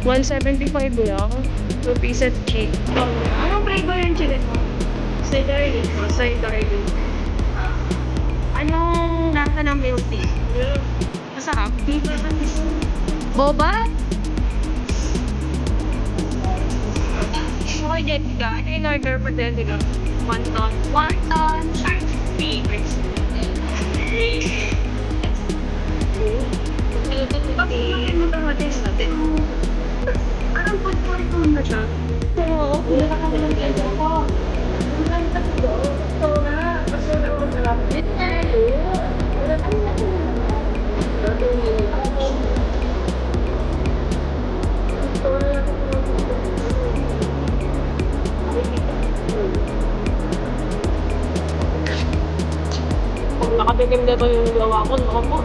175 lang. 2 pieces cake. Anong flavor yung chicken mo? Cider leaf. Cider leaf. Anong lasa ng milk tea? Masarap. Boba? Okay, Jessica. Ano yung order for Jessica? Wonton. Wonton. Favorites. Ano ba natin natin? Anong food for ito na siya? Oo. Wala ka naman ng ganda ko. Ang ganda ko. Ito na. Basta na ako sarap. Wala ka naman. Kung nakatikim na ito yung gawa ko, naku po.